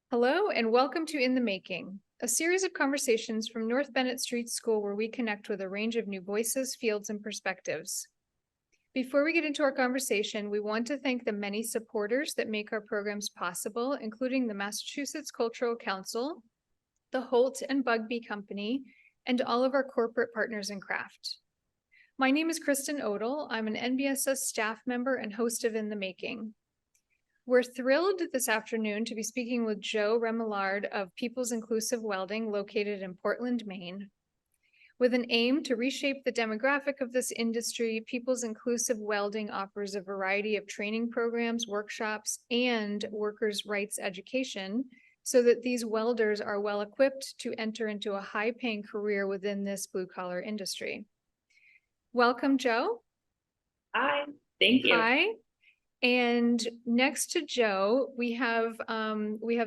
Hello and welcome to In the Making, a series of conversations from North Bennett Street School where we connect with a range of new voices, fields, and perspectives. Before we get into our conversation, we want to thank the many supporters that make our programs possible, including the Massachusetts Cultural Council, the Holt and Bugbee Company, and all of our corporate partners in craft. My name is Kristen Odell. I'm an NBSS staff member and host of In the Making. We're thrilled this afternoon to be speaking with Jo Remillard of People's Inclusive Welding, located in Portland, Maine. With an aim to reshape the demographic of this industry, People's Inclusive Welding offers a variety of training programs, workshops, and workers' rights education so that these welders are well equipped to enter into a high-paying career within this blue-collar industry. Welcome, Jo. Hi, thank you. Hi. And next to Jo, we have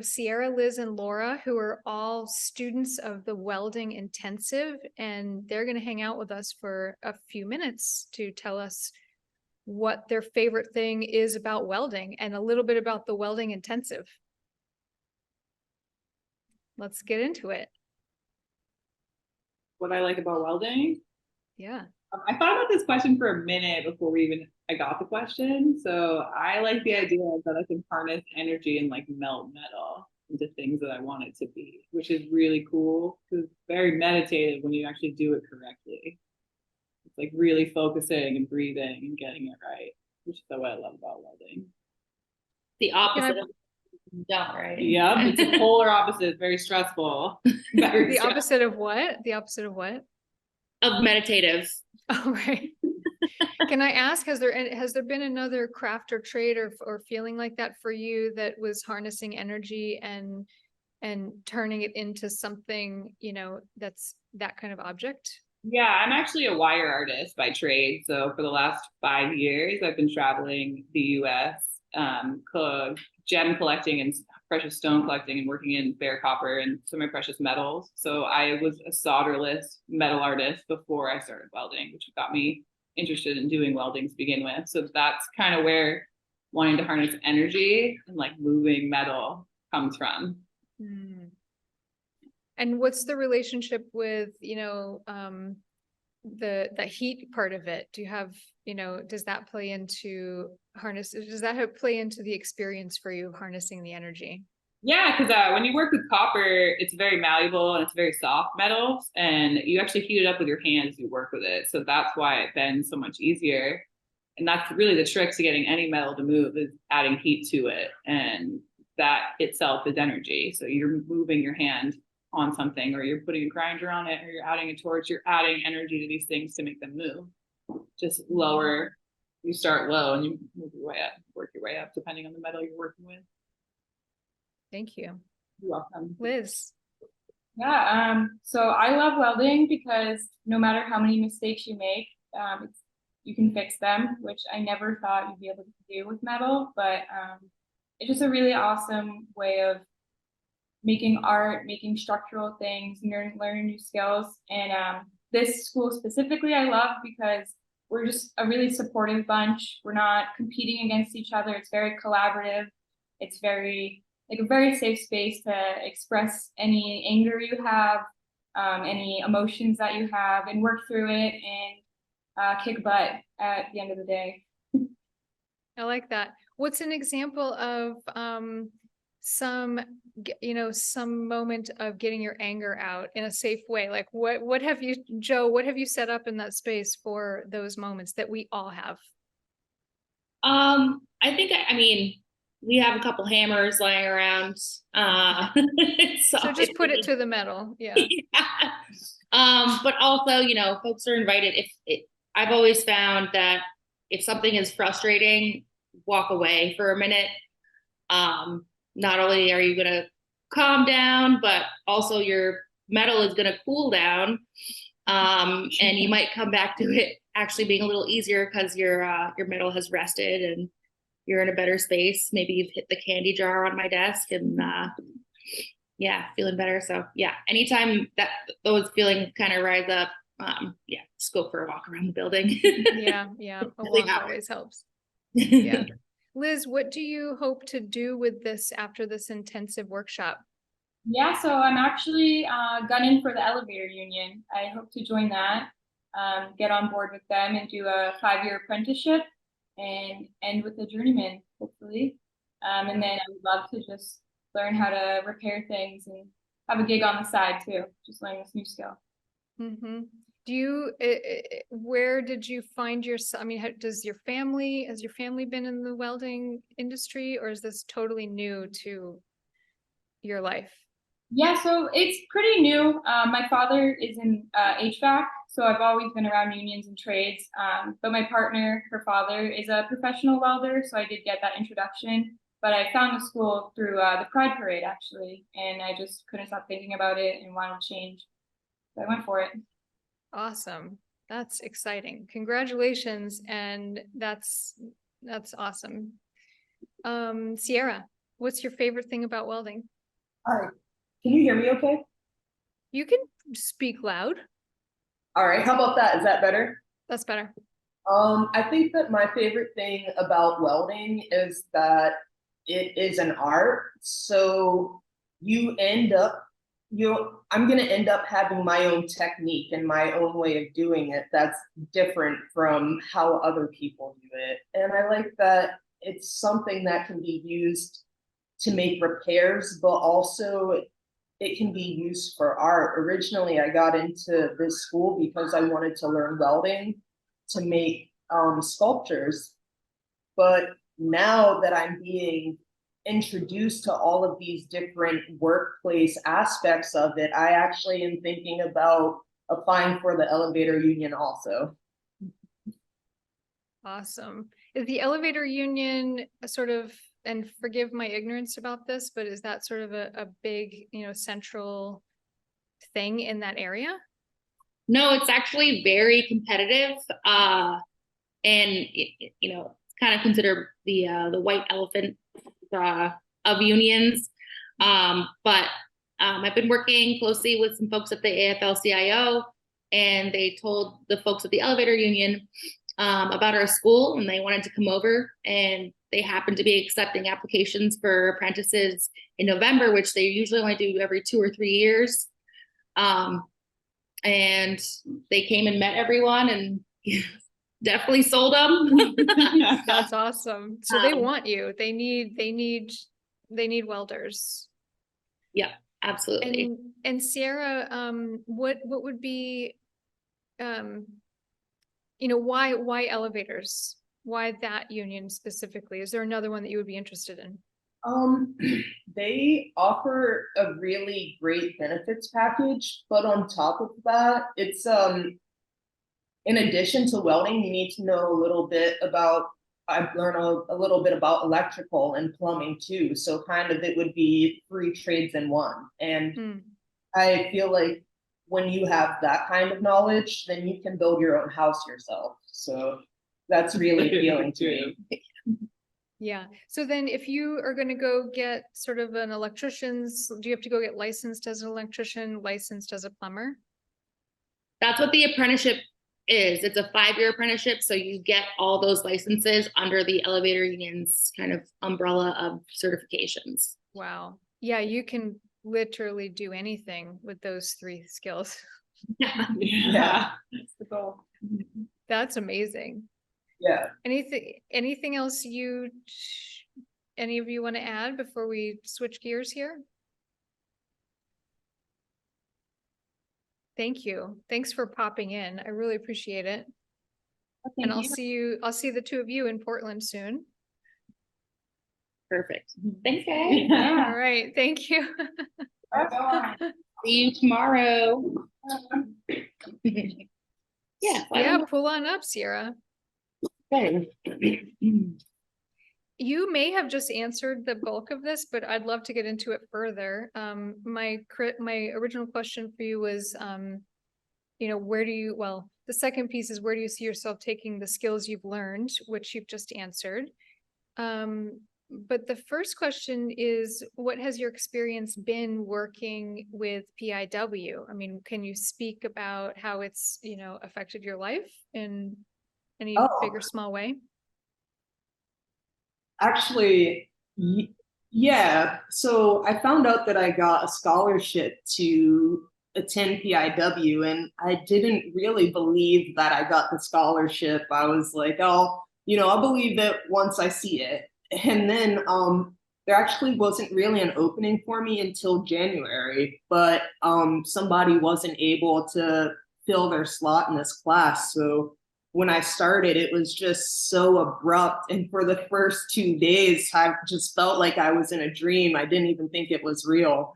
Sierra, Liz, and Laura, who are all students of the Welding Intensive, and they're going to hang out with us for a few minutes to tell us what their favorite thing is about welding and a little bit about the Welding Intensive. Let's get into it. What I like about welding? Yeah. I thought about this question for a minute before I got the question. So I like the idea that I can harness energy and like melt metal into things that I want it to be, which is really cool because it's very meditative when you actually do it correctly. It's like really focusing and breathing and getting it right, which is what I love about welding. The opposite of don't, right? Yep, it's a polar opposite, very stressful. The opposite of what? The opposite of what? Of meditative. Oh, right. Can I ask, has there been another craft or trade or feeling like that for you that was harnessing energy and turning it into something, that's that kind of object? Yeah, I'm actually a wire artist by trade. So for the last 5 years, I've been traveling the US, gem collecting and precious stone collecting and working in bare copper and semi-precious metals. So I was a solderless metal artist before I started welding, which got me interested in doing welding to begin with. So that's kind of where wanting to harness energy and like moving metal comes from. And what's the relationship with, the heat part of it? Do you have, does that play into play into the experience for you of harnessing the energy? Yeah, because when you work with copper, it's very malleable and it's very soft metals, and you actually heat it up with your hands as you work with it. So that's why it bends so much easier. And that's really the trick to getting any metal to move, is adding heat to it. And that itself is energy. So you're moving your hand on something, or you're putting a grinder on it, or you're adding a torch, you're adding energy to these things to make them move. Just lower, you start low and you move your way up, work your way up, depending on the metal you're working with. Thank you. You're welcome. Liz. Yeah, so I love welding because no matter how many mistakes you make, you can fix them, which I never thought you'd be able to do with metal, but it's just a really awesome way of making art, making structural things, learning new skills. And this school specifically I love because we're just a really supportive bunch. We're not competing against each other. It's very collaborative. It's very like a very safe space to express any anger you have, any emotions that you have, and work through it and kick butt at the end of the day. I like that. What's an example of some moment of getting your anger out in a safe way? Like what have you, Jo, what have you set up in that space for those moments that we all have? I think, we have a couple hammers lying around. So just put it to the metal. Yeah. Yeah. But also, folks are invited. I've always found that if something is frustrating, walk away for a minute. Not only are you going to calm down, but also your metal is going to cool down. And you might come back to it actually being a little easier because your metal has rested and you're in a better space. Maybe you've hit the candy jar on my desk and feeling better. So yeah, anytime that those feelings kind of rise up, just go for a walk around the building. Yeah. A walk always helps. Yeah. Liz, what do you hope to do with this after this intensive workshop? Yeah, so I'm actually gunning for the elevator union. I hope to join that, get on board with them and do a 5-year apprenticeship and end with a journeyman, hopefully. And then I would love to just learn how to repair things and have a gig on the side too, just learning this new skill. Mm-hmm. Do you, where did you find yourself? I mean, has your family been in the welding industry, or is this totally new to your life? Yeah, so it's pretty new. My father is in HVAC, so I've always been around unions and trades. But my partner, her father, is a professional welder, so I did get that introduction. But I found the school through the Pride Parade, actually, and I just couldn't stop thinking about it and wanted to change. So I went for it. Awesome. That's exciting. Congratulations. And that's awesome. Sierra, what's your favorite thing about welding? Hi, can you hear me okay? You can speak loud. All right, how about that? Is that better? That's better. I think that my favorite thing about welding is that it is an art. So I'm gonna end up having my own technique and my own way of doing it that's different from how other people do it. And I like that it's something that can be used to make repairs, but also it can be used for art. Originally, I got into this school because I wanted to learn welding to make sculptures. But now that I'm being introduced to all of these different workplace aspects of it, I actually am thinking about applying for the elevator union also. Awesome. Is the elevator union a sort of, and forgive my ignorance about this, but is that sort of a big, central thing in that area? No, it's actually very competitive. And it's kind of considered the white elephant of unions. But I've been working closely with some folks at the AFL-CIO, and they told the folks at the elevator union about our school, and they wanted to come over, and they happened to be accepting applications for apprentices in November, which they usually only do every 2 or 3 years. And they came and met everyone and definitely sold them. That's awesome. So they want you. They need welders. Yeah, absolutely. And Sierra, what would be, why elevators? Why that union specifically? Is there another one that you would be interested in? They offer a really great benefits package, but on top of that, it's in addition to welding, you need to know a little bit about, I've learned a little bit about electrical and plumbing too. So kind of it would be 3 trades in one. And I feel like when you have that kind of knowledge, then you can build your own house yourself. So that's really appealing to me. Yeah. So then if you are going to go get sort of an electrician's, do you have to go get licensed as an electrician, licensed as a plumber? That's what the apprenticeship is. It's a 5-year apprenticeship. So you get all those licenses under the elevator union's kind of umbrella of certifications. Wow. Yeah, you can literally do anything with those 3 skills. Yeah. That's the goal. That's amazing. Yeah. Anything else any of you want to add before we switch gears here? Thank you. Thanks for popping in. I really appreciate it. And I'll see the 2 of you in Portland soon. Perfect. Thanks, guys. Yeah. All right. Thank you. See you tomorrow. Yeah. Yeah, pull on up, Sierra. Okay. You may have just answered the bulk of this, but I'd love to get into it further. My original question for you was, the second piece is, where do you see yourself taking the skills you've learned, which you've just answered. But the first question is, what has your experience been working with PIW? I mean, can you speak about how it's, affected your life in any big or small way? Actually, yeah. So I found out that I got a scholarship to attend PIW, and I didn't really believe that I got the scholarship. I was like, oh, I'll believe it once I see it. And then there actually wasn't really an opening for me until January, but somebody wasn't able to fill their slot in this class. So when I started, it was just so abrupt. And for the first 2 days, I just felt like I was in a dream. I didn't even think it was real.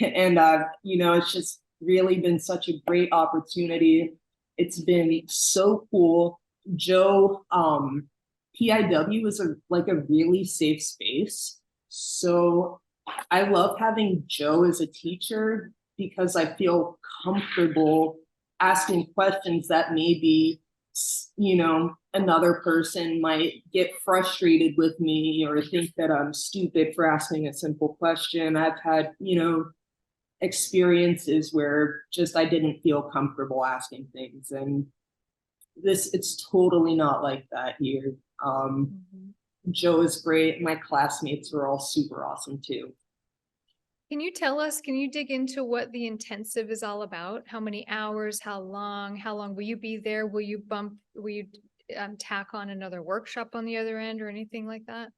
And, it's just really been such a great opportunity. It's been so cool. Jo, PIW is a really safe space. So I love having Jo as a teacher because I feel comfortable asking questions that maybe another person might get frustrated with me or think that I'm stupid for asking a simple question. I've had, experiences where just I didn't feel comfortable asking things. And it's totally not like that here. Jo is great. My classmates are all super awesome too. Can you dig into what the intensive is all about? How many hours, how long will you be there? Will you tack on another workshop on the other end or anything like that?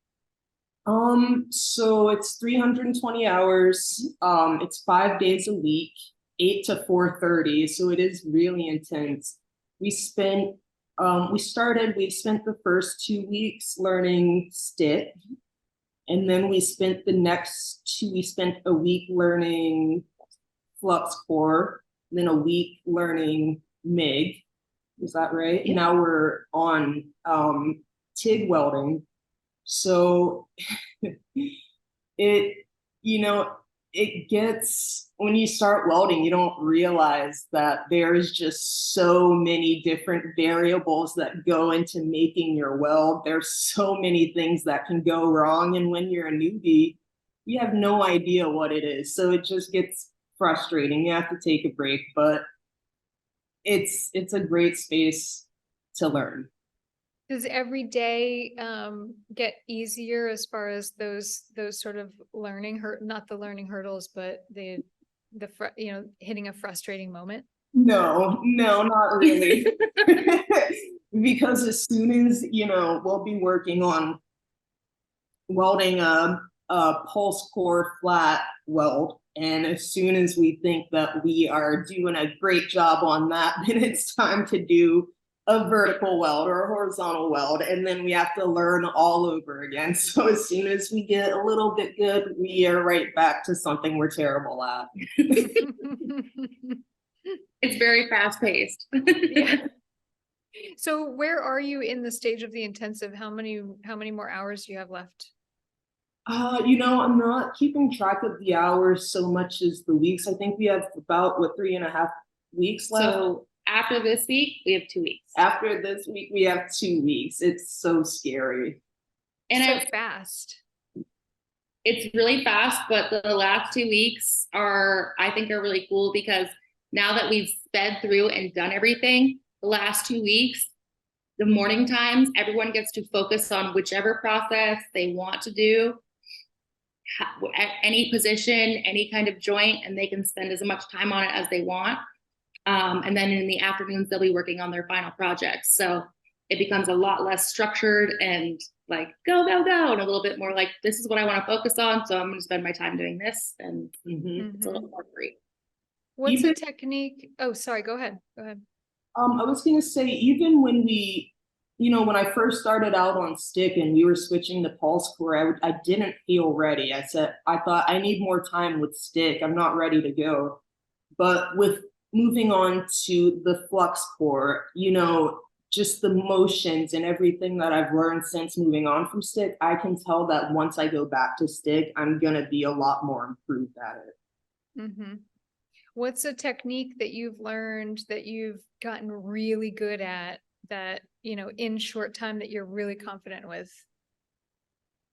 So it's 320 hours. It's 5 days a week, 8 to 4:30. So it is really intense. We spent the first 2 weeks learning stick. And then we spent a week learning flux core, then a week learning MIG. Is that right? Yeah. Now we're on TIG welding. So it gets, when you start welding, you don't realize that there's just so many different variables that go into making your weld. There's so many things that can go wrong. And when you're a newbie, you have no idea what it is. So it just gets frustrating. You have to take a break, but it's a great space to learn. Does every day get easier as far as those sort of not the learning hurdles, but hitting a frustrating moment? No, not really. Because as soon as, we'll be working on welding a pulse core flat weld. And as soon as we think that we are doing a great job on that, then it's time to do a vertical weld or a horizontal weld, and then we have to learn all over again. So as soon as we get a little bit good, we are right back to something we're terrible at. It's very fast paced. Yeah. So where are you in the stage of the intensive? How many more hours do you have left? I'm not keeping track of the hours so much as the weeks. I think we have about 3.5 weeks left. So after this week, we have 2 weeks. After this week, we have 2 weeks. It's so scary. And so fast. It's really fast, but the last 2 weeks I think are really cool because now that we've sped through and done everything, the last 2 weeks, the morning times, everyone gets to focus on whichever process they want to do at any position, any kind of joint, and they can spend as much time on it as they want. And then in the afternoons, they'll be working on their final projects. So it becomes a lot less structured and like, go, go, go. And a little bit more like, this is what I want to focus on. So I'm going to spend my time doing this. And it's a little more free. What's the technique? Oh, sorry. Go ahead. I was going to say, even when when I first started out on stick and we were switching to pulse core, I didn't feel ready. I thought I need more time with stick. I'm not ready to go. But with moving on to the flux core, just the motions and everything that I've learned since moving on from stick, I can tell that once I go back to stick, I'm going to be a lot more improved at it. Mm-hmm. What's a technique that you've learned that you've gotten really good at that, in short time that you're really confident with?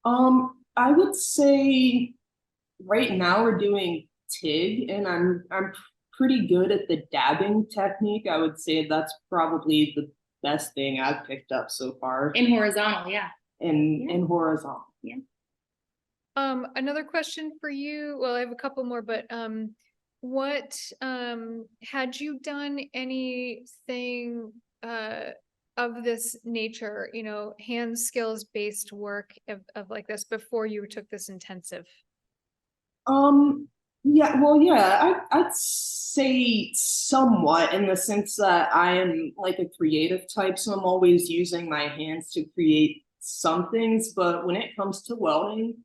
I would say right now we're doing TIG, and I'm pretty good at the dabbing technique. I would say that's probably the best thing I've picked up so far. In horizontal, yeah. and horizontal. Another question for you. Well, I have a couple more, but what had you done anything of this nature, you know, hand skills based work of like this before you took this intensive? I'd say somewhat, in the sense that I am like a creative type, so I'm always using my hands to create some things, but when it comes to welding,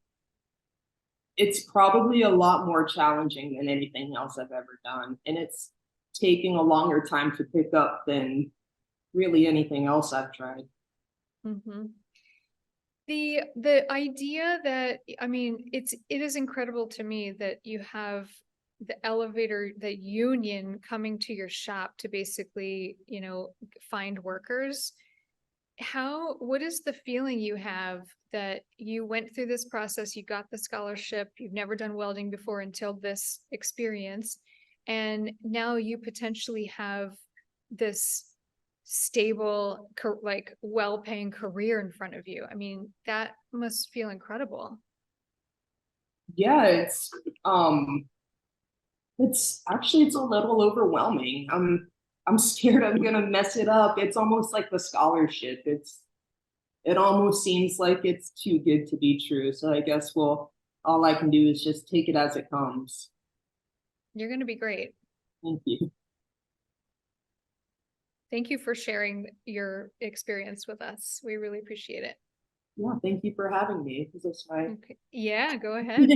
it's probably a lot more challenging than anything else I've ever done, and it's taking a longer time to pick up than really anything else I've tried. Mm-hmm. The idea that, I mean, it is incredible to me that you have the elevator, the union coming to your shop to basically, you know, find workers. What is the feeling you have that you went through this process, you got the scholarship, you've never done welding before until this experience, and now you potentially have this stable, like well-paying career in front of you? I mean, that must feel incredible. Yeah, it's actually, it's a little overwhelming. I'm scared I'm gonna mess it up. It's almost like the scholarship. It almost seems like it's too good to be true. So I guess, well, all I can do is just take it as it comes. You're going to be great. Thank you. Thank you for sharing your experience with us. We really appreciate it. Yeah, thank you for having me. Is this right? Okay. Yeah, go ahead.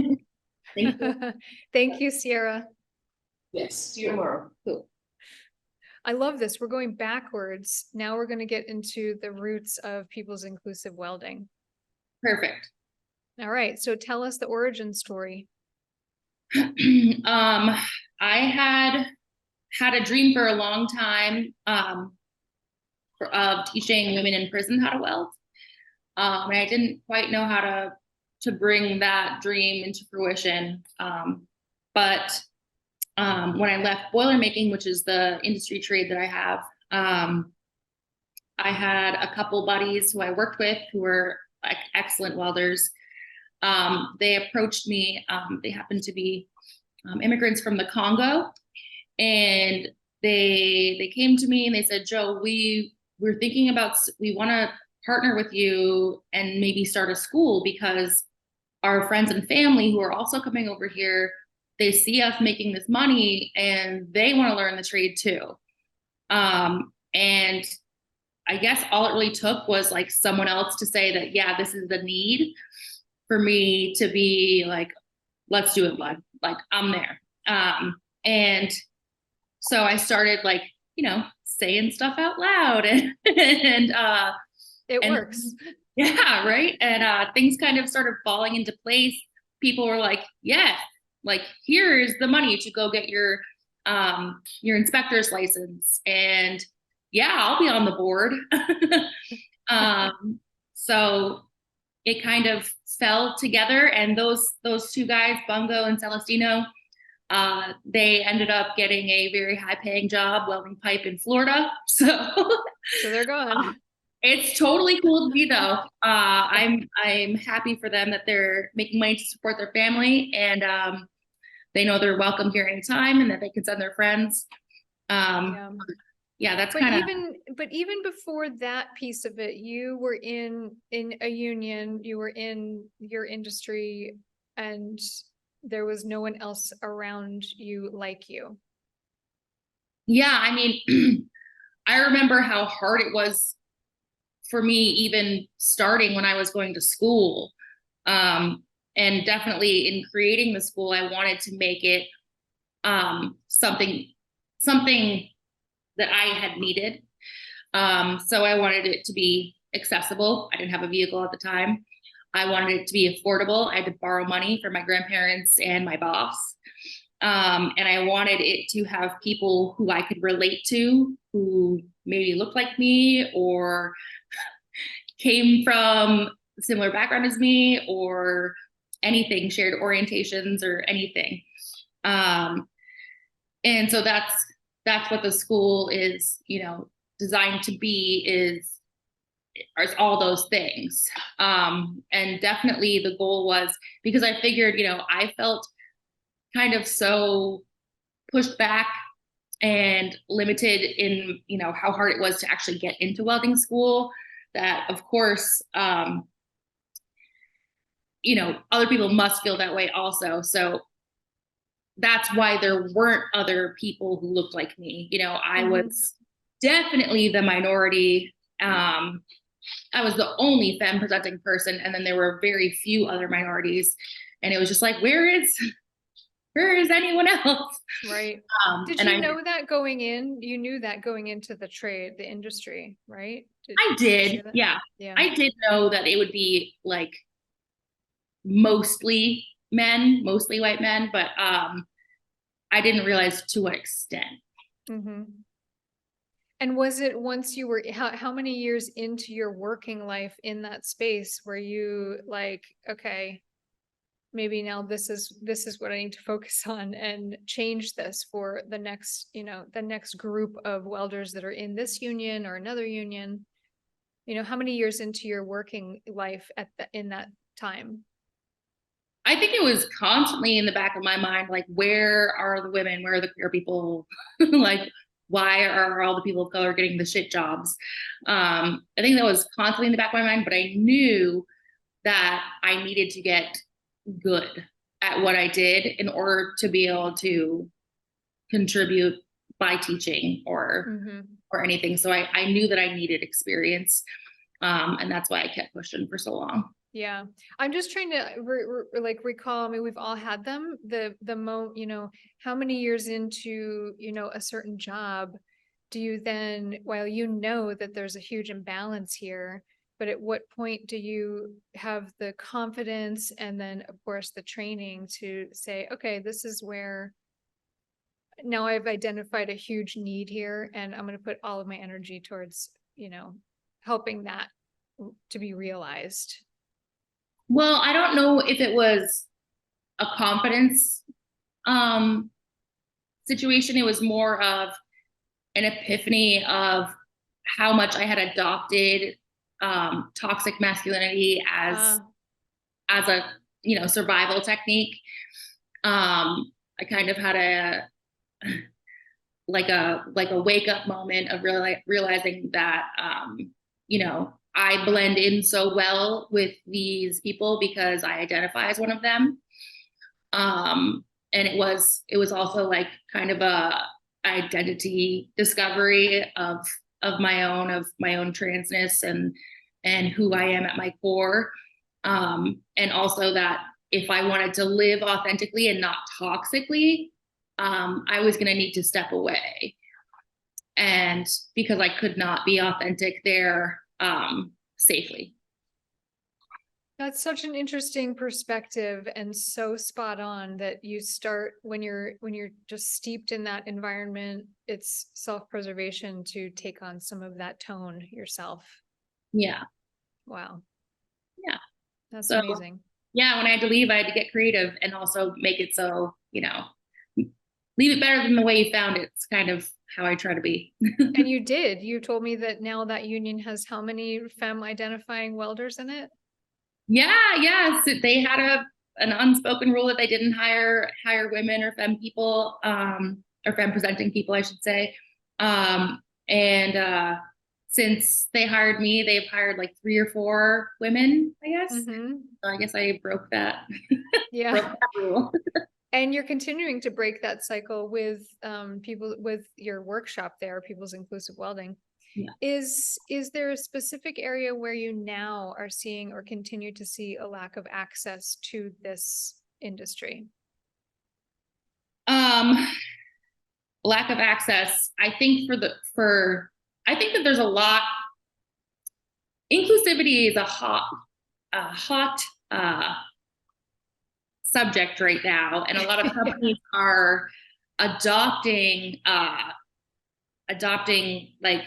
Thank you. Thank you, Sierra. Yes. See you tomorrow. Cool. I love this. We're going backwards. Now we're going to get into the roots of people's inclusive welding. Perfect. All right. So tell us the origin story. I had a dream for a long time of teaching women in prison how to weld. And I didn't quite know how to bring that dream into fruition. But when I left boiler making, which is the industry trade that I have, I had a couple buddies who I worked with who were like excellent welders. They approached me. They happened to be immigrants from the Congo, and they came to me and they said, "Jo, we're thinking about, we want to partner with you and maybe start a school, because our friends and family who are also coming over here, they see us making this money and they want to learn the trade too." And I guess all it really took was like someone else to say that, yeah, this is the need, for me to be like, let's do it, bud. Like, I'm there. And so I started, like, you know, saying stuff out loud and It works. Yeah, right. And things kind of started falling into place. People were like, yeah, like, here's the money to go get your inspector's license. And yeah, I'll be on the board. So it kind of fell together. And those two guys, Bungo and Celestino, they ended up getting a very high paying job welding pipe in Florida. So they're gone. It's totally cool to me though. I'm happy for them that they're making money to support their family, and they know they're welcome here anytime and that they can send their friends. Yeah, that's kind of. But even before that piece of it, you were in a union, you were in your industry, and there was no one else around you like you. Yeah, I mean, I remember how hard it was for me even starting when I was going to school. And definitely in creating the school, I wanted to make it something that I had needed. So I wanted it to be accessible. I didn't have a vehicle at the time. I wanted it to be affordable. I had to borrow money from my grandparents and my boss. And I wanted it to have people who I could relate to, who maybe looked like me or came from a similar background as me, or anything, shared orientations or anything. And so that's what the school is, you know, designed to be, is it's all those things. And definitely the goal was, because I figured, I felt kind of so pushed back and limited in, how hard it was to actually get into welding school, that of course, other people must feel that way also. So that's why there weren't other people who looked like me. I was definitely the minority. I was the only femme presenting person, and then there were very few other minorities, and it was just like, where is anyone else? Right. Did and you know that going in? You knew that going into the industry, right? I did. Yeah. Yeah. I did know that it would be like mostly white men, but I didn't realize to what extent. Mm-hmm. And was it once you were, how many years into your working life in that space were you like, okay, maybe now this is what I need to focus on and change this for the next, the next group of welders that are in this union or another union? How many years into your working life in that time? I think it was constantly in the back of my mind, like, where are the women? Where are the queer people? Like, why are all the people of color getting the shit jobs? I think that was constantly in the back of my mind, but I knew that I needed to get good at what I did in order to be able to contribute by teaching or anything. So I knew that I needed experience. And that's why I kept pushing for so long. Yeah. I'm just trying to recall, I mean, we've all had them, how many years into, a certain job do you then, while that there's a huge imbalance here, but at what point do you have the confidence and then of course the training to say, okay, this is where now I've identified a huge need here and I'm going to put all of my energy towards, helping that to be realized? Well, I don't know if it was a confidence situation. It was more of an epiphany of how much I had adopted toxic masculinity as a survival technique. I kind of had a wake up moment of realizing that I blend in so well with these people because I identify as one of them. And it was also like kind of a identity discovery of my own transness and who I am at my core. And also that if I wanted to live authentically and not toxically, I was going to need to step away. And because I could not be authentic there safely. That's such an interesting perspective and so spot on that you start when you're just steeped in that environment, it's self-preservation to take on some of that tone yourself. Yeah. Wow. Yeah. That's amazing. Yeah. When I had to leave, I had to get creative and also make it so, leave it better than the way you found it. It's kind of how I try to be. And you did. You told me that now that union has how many femme identifying welders in it? Yeah. So they had an unspoken rule that they didn't hire women or femme people, or femme presenting people, I should say. Since they hired me, they've hired like 3 or 4 women, I guess. So I guess I broke that. Yeah. Broke that rule. And you're continuing to break that cycle with people with your workshop there, People's Inclusive Welding. Yeah. Is there a specific area where you now are seeing or continue to see a lack of access to this industry? Lack of access. I think I think that there's a lot. Inclusivity is a hot subject right now, and a lot of companies are adopting like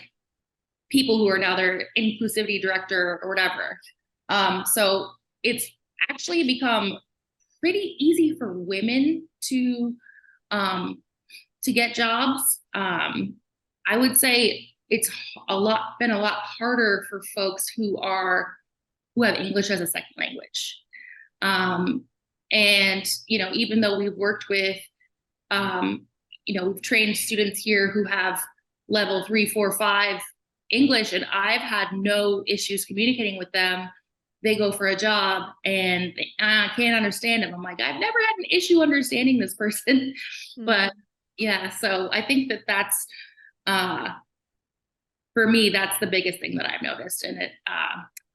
people who are now their inclusivity director or whatever. So it's actually become pretty easy for women to get jobs. I would say it's been a lot harder for folks who have English as a second language. And, even though we've worked with, we've trained students here who have level 3, 4, 5 English, and I've had no issues communicating with them. They go for a job and I can't understand them. I'm like, I've never had an issue understanding this person. But yeah, so I think that's, for me, that's the biggest thing that I've noticed. And it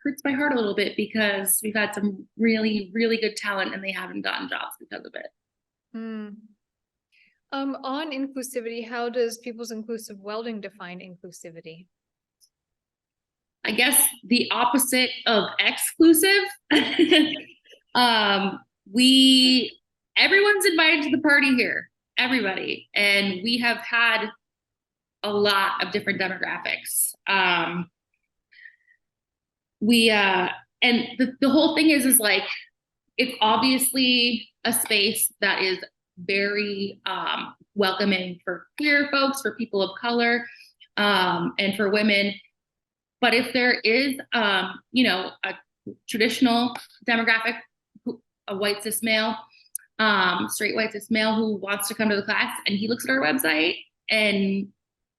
hurts my heart a little bit because we've had some really, really good talent and they haven't gotten jobs because of it. On inclusivity, how does People's Inclusive Welding define inclusivity? I guess the opposite of exclusive. Everyone's invited to the party here, everybody. And we have had a lot of different demographics. And the whole thing is like, it's obviously a space that is very welcoming for queer folks, for people of color, and for women. But if there is, a traditional demographic, a white cis male, straight white cis male who wants to come to the class and he looks at our website and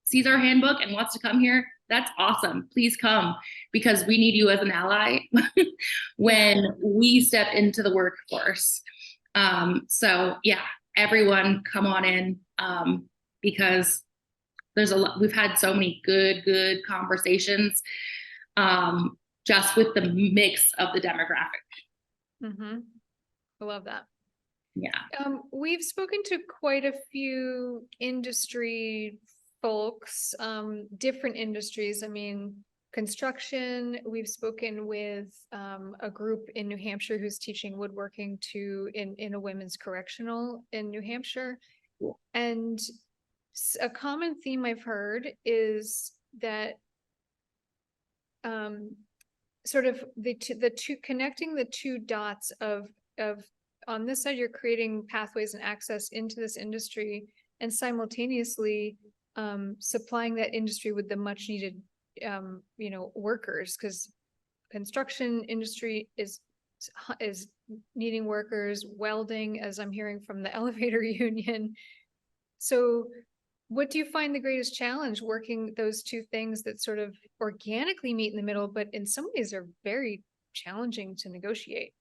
sees our handbook and wants to come here, that's awesome. Please come, because we need you as an ally when we step into the workforce. So yeah, everyone come on in, because there's we've had so many good conversations, just with the mix of the demographic. I love that. Yeah. We've spoken to quite a few industry folks, different industries. I mean, construction. We've spoken with a group in New Hampshire who's teaching woodworking in a women's correctional in New Hampshire. Cool. And a common theme I've heard is that sort of the two connecting the two dots of on this side, you're creating pathways and access into this industry, and simultaneously supplying that industry with the much needed workers, because construction industry is needing workers, welding, as I'm hearing from the elevator union. So what do you find the greatest challenge working those two things that sort of organically meet in the middle, but in some ways are very challenging to negotiate?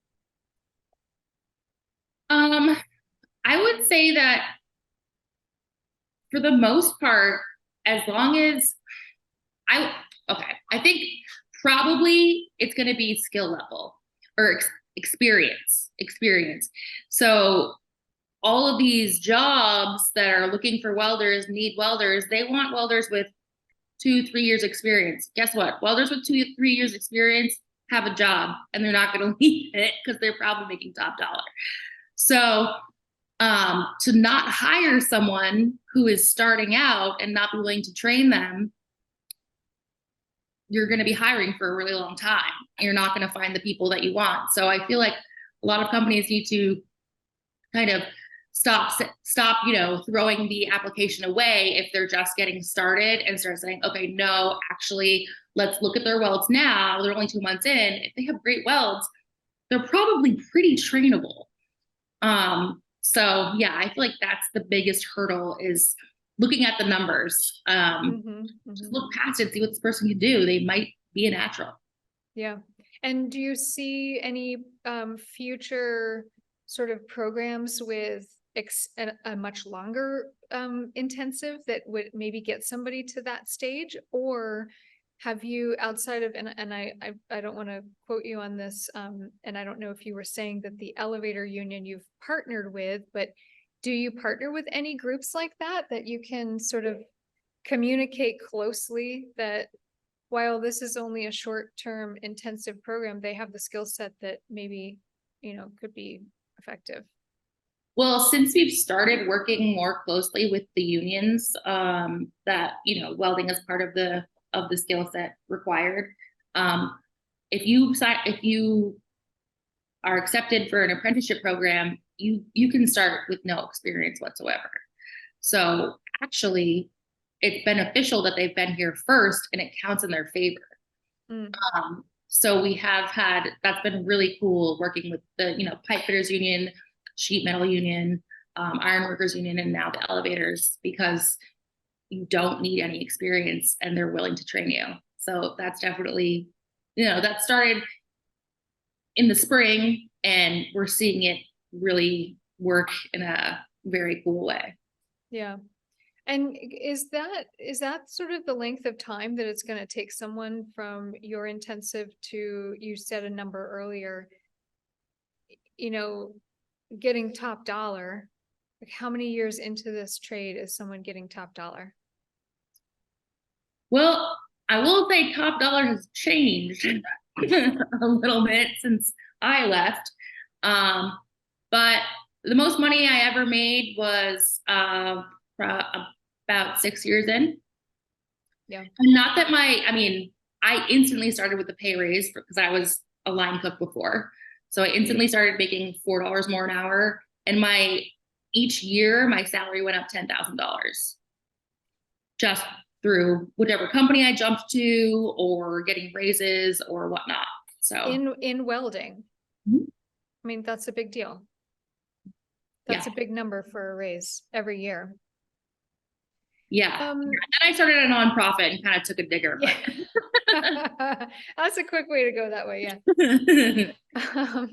I would say that for the most part, as long as I think probably it's going to be skill level or experience. So all of these jobs that are looking for welders, need welders, they want welders with 2-3 years experience. Guess what? Welders with 2-3 years experience have a job, and they're not going to leave it because they're probably making top dollar. So to not hire someone who is starting out and not be willing to train them, you're going to be hiring for a really long time. You're not going to find the people that you want. So I feel like a lot of companies need to kind of stop, throwing the application away if they're just getting started, and start saying, okay, no, actually, let's look at their welds now. They're only 2 months in. If they have great welds, they're probably pretty trainable. So yeah, I feel like that's the biggest hurdle, is looking at the numbers. Just look past it, see what this person can do. They might be a natural. Yeah. And do you see any future sort of programs with a much longer intensive that would maybe get somebody to that stage? Or have you, outside of, and I don't want to quote you on this, and I don't know if you were saying that the elevator union you've partnered with, but do you partner with any groups like that you can sort of communicate closely that while this is only a short-term intensive program, they have the skill set that maybe, could be effective? Well, since we've started working more closely with the unions, that, welding is part of the skill set required. If you are accepted for an apprenticeship program, you can start with no experience whatsoever. So actually, it's beneficial that they've been here first and it counts in their favor. Mm. So we have had, that's been really cool working with the, pipe fitters union, sheet metal union, iron workers union, and now the elevators, because you don't need any experience and they're willing to train you. So that's definitely, that started in the spring and we're seeing it really work in a very cool way. Yeah. And is that sort of the length of time that it's going to take someone from your intensive to, you said a number earlier, getting top dollar? Like, how many years into this trade is someone getting top dollar? Well, I will say top dollar has changed a little bit since I left. But the most money I ever made was about 6 years in. Yeah. And not that I instantly started with the pay raise because I was a line cook before. So I instantly started making $4 more an hour. And each year, my salary went up $10,000 just through whichever company I jumped to or getting raises or whatnot. So in welding, that's a big deal. That's a big number for a raise every year. Yeah. And then I started a nonprofit and kind of took a digger. Yeah. That's a quick way to go that way. Yeah.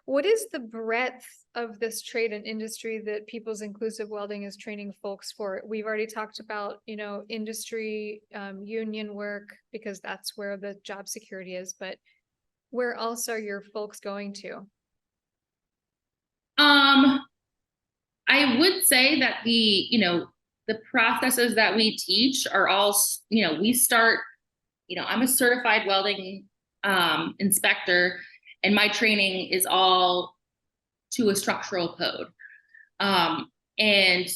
What is the breadth of this trade and industry that People's Inclusive Welding is training folks for? We've already talked about, industry, union work, because that's where the job security is, but where else are your folks going to? I would say that the processes that we teach are all, we start, I'm a certified welding inspector, and my training is all to a structural code. And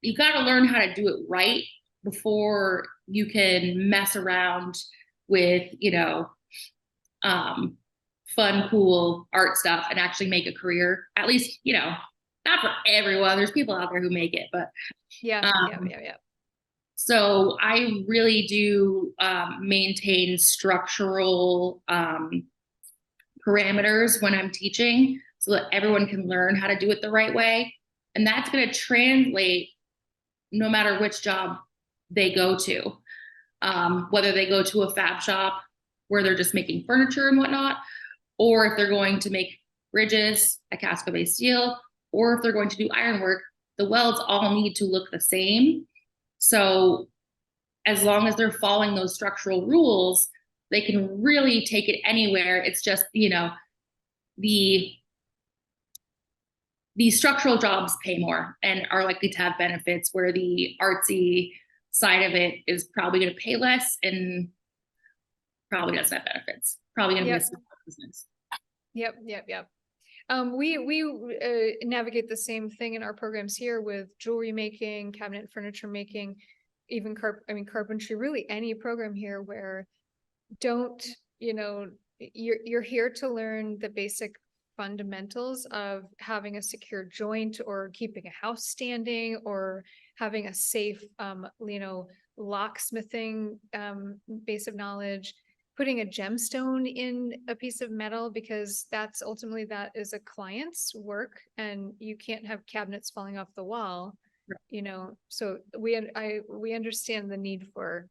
you got to learn how to do it right before you can mess around with, fun, cool art stuff and actually make a career. At least, not for everyone. There's people out there who make it, but yeah. So I really do maintain structural parameters when I'm teaching so that everyone can learn how to do it the right way. And that's going to translate no matter which job they go to, whether they go to a fab shop where they're just making furniture and whatnot, or if they're going to make bridges at Casco Bay Steel, or if they're going to do ironwork, the welds all need to look the same. So as long as they're following those structural rules, they can really take it anywhere. It's just, the structural jobs pay more and are likely to have benefits, where the artsy side of it is probably going to pay less and probably doesn't have benefits. Probably going to be a small business. Yep. We navigate the same thing in our programs here with jewelry making, cabinet furniture making, even carpentry, really any program here where you're here to learn the basic fundamentals of having a secure joint or keeping a house standing or having a safe, locksmithing base of knowledge, putting a gemstone in a piece of metal, because that's ultimately, that is a client's work and you can't have cabinets falling off the wall, so we understand the need for,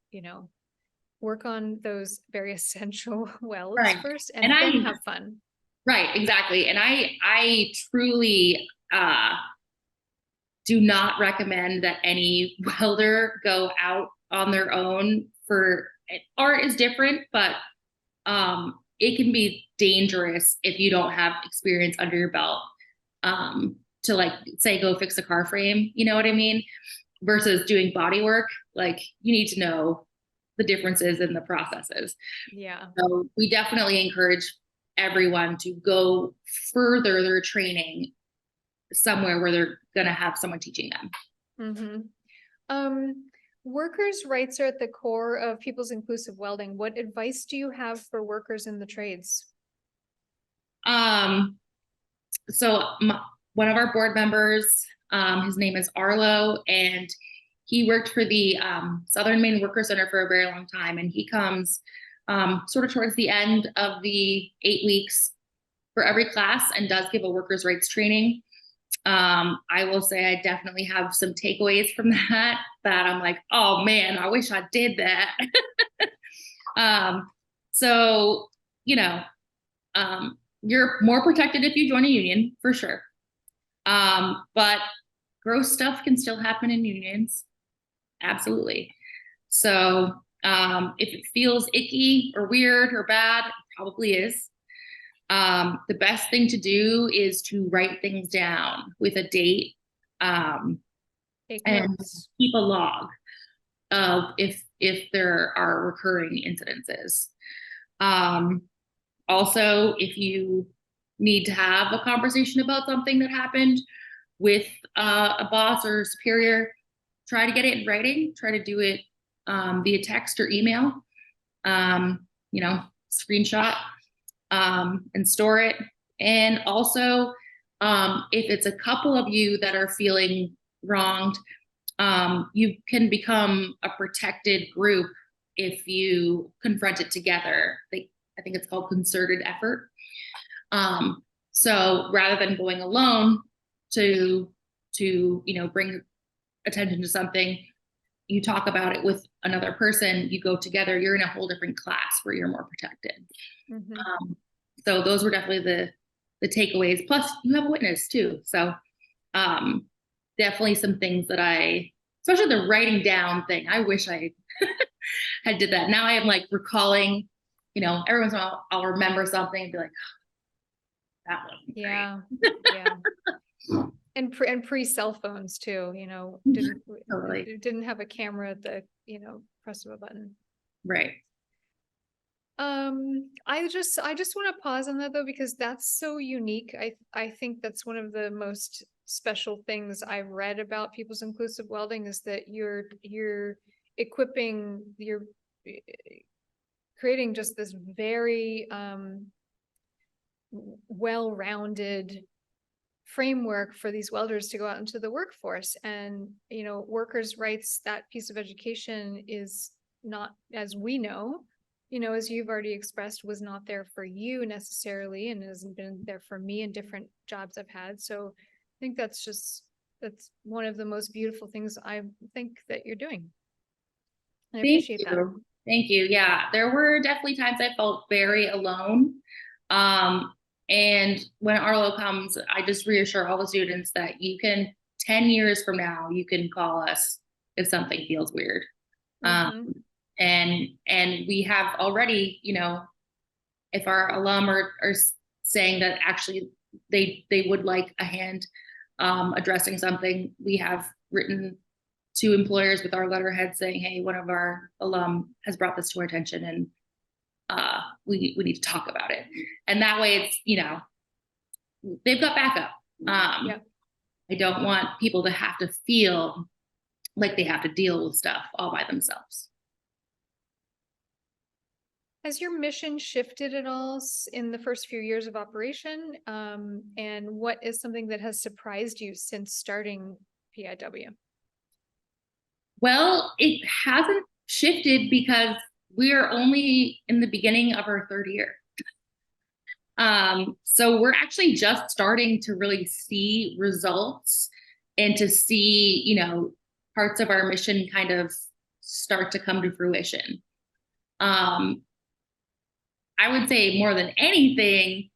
work on those very essential welds first and then have fun. Right, exactly. And I truly do not recommend that any welder go out on their own. For art is different, but it can be dangerous if you don't have experience under your belt to say go fix a car frame, you know what I mean? Versus doing body work. Like, you need to know the differences in the processes. Yeah. So we definitely encourage everyone to go further their training somewhere where they're going to have someone teaching them. Workers' rights are at the core of People's Inclusive Welding. What advice do you have for workers in the trades? So one of our board members, his name is Arlo, and he worked for the Southern Maine Worker Center for a very long time, and he comes sort of towards the end of the 8 weeks for every class and does give a workers' rights training. I will say I definitely have some takeaways from that I'm like, oh man, I wish I did that. So, you're more protected if you join a union, for sure. But gross stuff can still happen in unions. Absolutely. So, if it feels icky or weird or bad, it probably is. The best thing to do is to write things down with a date, and keep a log of if there are recurring incidences. Also, if you need to have a conversation about something that happened with a boss or superior, try to get it in writing, try to do it via text or email, screenshot, and store it. And also, if it's a couple of you that are feeling wronged, you can become a protected group if you confront it together. I think it's called concerted effort. So rather than going alone to bring attention to something, you talk about it with another person, you go together, you're in a whole different class where you're more protected. Mm-hmm. So those were definitely the takeaways. Plus you have a witness too. So definitely some things that especially the writing down thing, I wish I had did that. Now I am like recalling, every once in a while I'll remember something and be like, oh, that wasn't great. Yeah. And pre cell phones too, didn't have a camera at the, press of a button. Right. I just want to pause on that though, because that's so unique. I think that's one of the most special things I've read about people's inclusive welding is that you're creating just this very well-rounded framework for these welders to go out into the workforce. And workers' rights, that piece of education is not, as we know, as you've already expressed, was not there for you necessarily, and hasn't been there for me in different jobs I've had. So I think that's that's one of the most beautiful things I think that you're doing. And I appreciate that. Thank you. Yeah, there were definitely times I felt very alone. And when Arlo comes, I just reassure all the students that 10 years from now, you can call us if something feels weird. Mm-hmm. And we have already, if our alum are saying that actually they would like a hand addressing something, we have written to employers with our letterhead saying, hey, one of our alum has brought this to our attention, and we need to talk about it. And that way it's, they've got backup. I don't want people to have to feel like they have to deal with stuff all by themselves. Has your mission shifted at all in the first few years of operation? And what is something that has surprised you since starting PIW? Well, it hasn't shifted because we are only in the beginning of our third year. So we're actually just starting to really see results and to see, parts of our mission kind of start to come to fruition. I would say more than anything,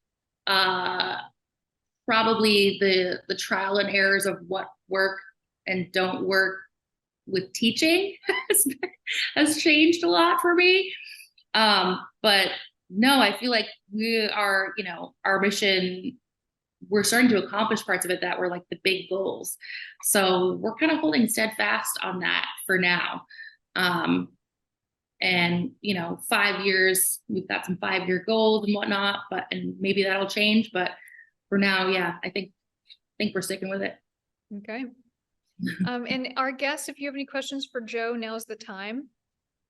probably the trial and errors of what work and don't work with teaching has changed a lot for me. But no, I feel like we are, our mission, we're starting to accomplish parts of it that were like the big goals. So we're kind of holding steadfast on that for now. And 5 years, we've got some 5-year goals and whatnot, and maybe that'll change, but for now, yeah, I think we're sticking with it. Okay. And our guests, if you have any questions for Jo, now's the time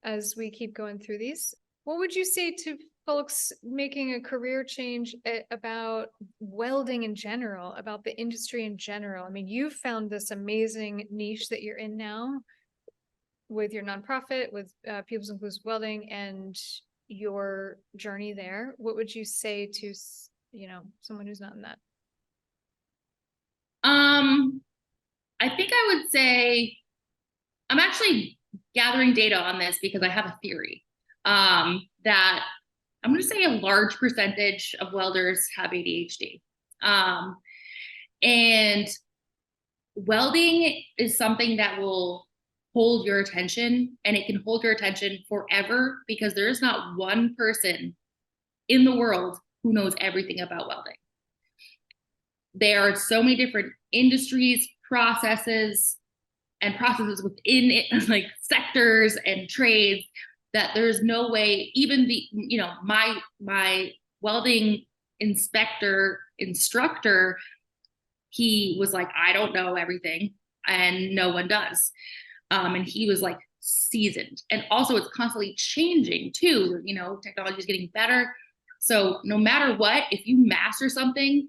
as we keep going through these. What would you say to folks making a career change about welding in general, about the industry in general? I mean, you've found this amazing niche that you're in now. with your nonprofit, with People's Inclusive Welding, and your journey there, what would you say to, you know, someone who's not in that? I think I would say I'm actually gathering data on this because I have a theory that I'm going to say a large percentage of welders have ADHD. And welding is something that will hold your attention, and it can hold your attention forever because there is not one person in the world who knows everything about welding. There are so many different industries, processes within it, like sectors and trades, that there's no way, even the, you know, my welding instructor, he was like, I don't know everything, and no one does. And he was like seasoned. And also it's constantly changing too, you know, technology is getting better. So no matter what, if you master something,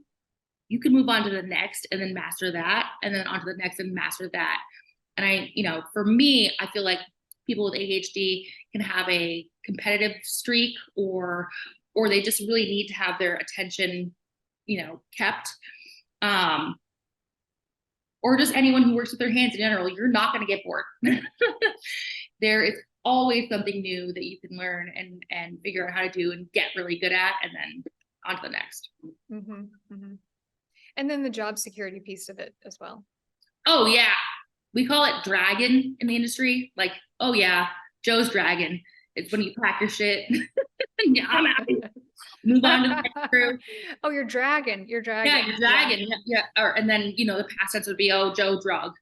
you can move on to the next and then master that, and then on to the next and master that. And you know, for me, I feel like people with ADHD can have a competitive streak, or they just really need to have their attention, you know, kept. Or just anyone who works with their hands in general, you're not going to get bored. There is always something new that you can learn and figure out how to do and get really good at, and then on to the next. Mm-hmm, mm-hmm. And then the job security piece of it as well. Oh yeah. We call it dragon in the industry. Like, oh yeah, Joe's dragon. It's when you pack your shit. Yeah, I'm out. Move on to the next crew. Oh, you're dragon. You're dragon. Yeah, you're dragon. Yeah. Or, and then, you know, the past tense would be, oh, Joe drug.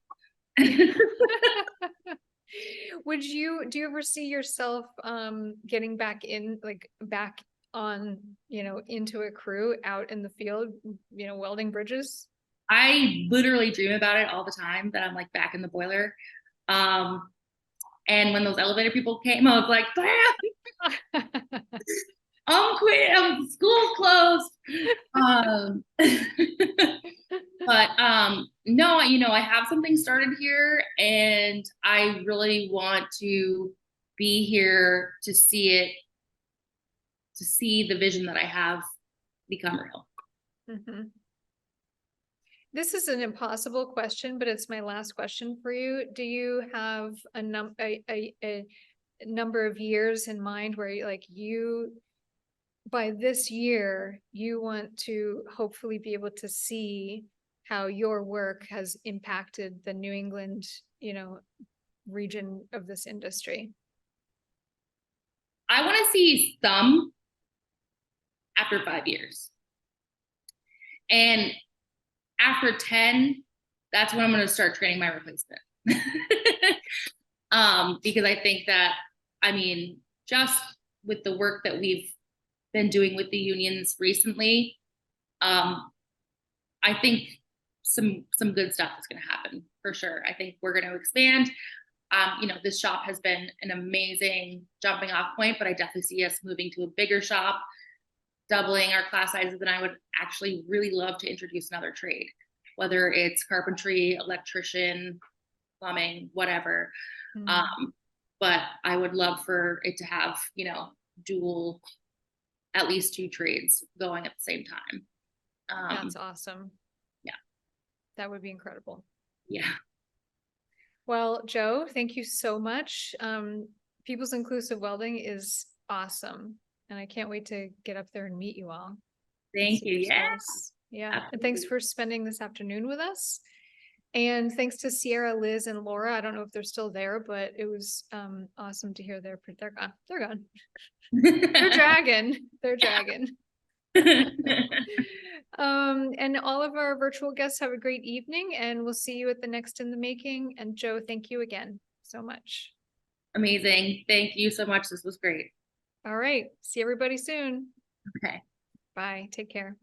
Do you ever see yourself getting back in, like back on, you know, into a crew out in the field, you know, welding bridges? I literally dream about it all the time, that I'm like back in the boiler. And when those elevator people came, I was like, I'm quit. School's closed. But no, you know, I have something started here, and I really want to be here to see it, to see the vision that I have become real. Mm-hmm. This is an impossible question, but it's my last question for you. Do you have a number of years in mind where by this year, you want to hopefully be able to see how your work has impacted the New England, you know, region of this industry? I want to see some after 5 years. And after 10, that's when I'm going to start training my replacement. Because I think that, I mean, just with the work that we've been doing with the unions recently, I think some good stuff is going to happen for sure. I think we're going to expand. You know, this shop has been an amazing jumping off point, but I definitely see us moving to a bigger shop, doubling our class sizes. And I would actually really love to introduce another trade, whether it's carpentry, electrician, plumbing, whatever. But I would love for it to have, you know, dual, at least 2 trades going at the same time. That's awesome. Yeah. That would be incredible. Yeah. Well, Jo, thank you so much. People's Inclusive Welding is awesome, and I can't wait to get up there and meet you all. Thank you. Yeah. Yeah. Absolutely. And thanks for spending this afternoon with us. And thanks to Sierra, Liz, and Laura. I don't know if they're still there, but it was awesome to hear they're gone. They're gone. They're dragon. They're dragon. And all of our virtual guests, have a great evening, and we'll see you at the next In the Making. And Jo, thank you again so much. Amazing. Thank you so much. This was great. All right. See everybody soon. Okay. Bye. Take care.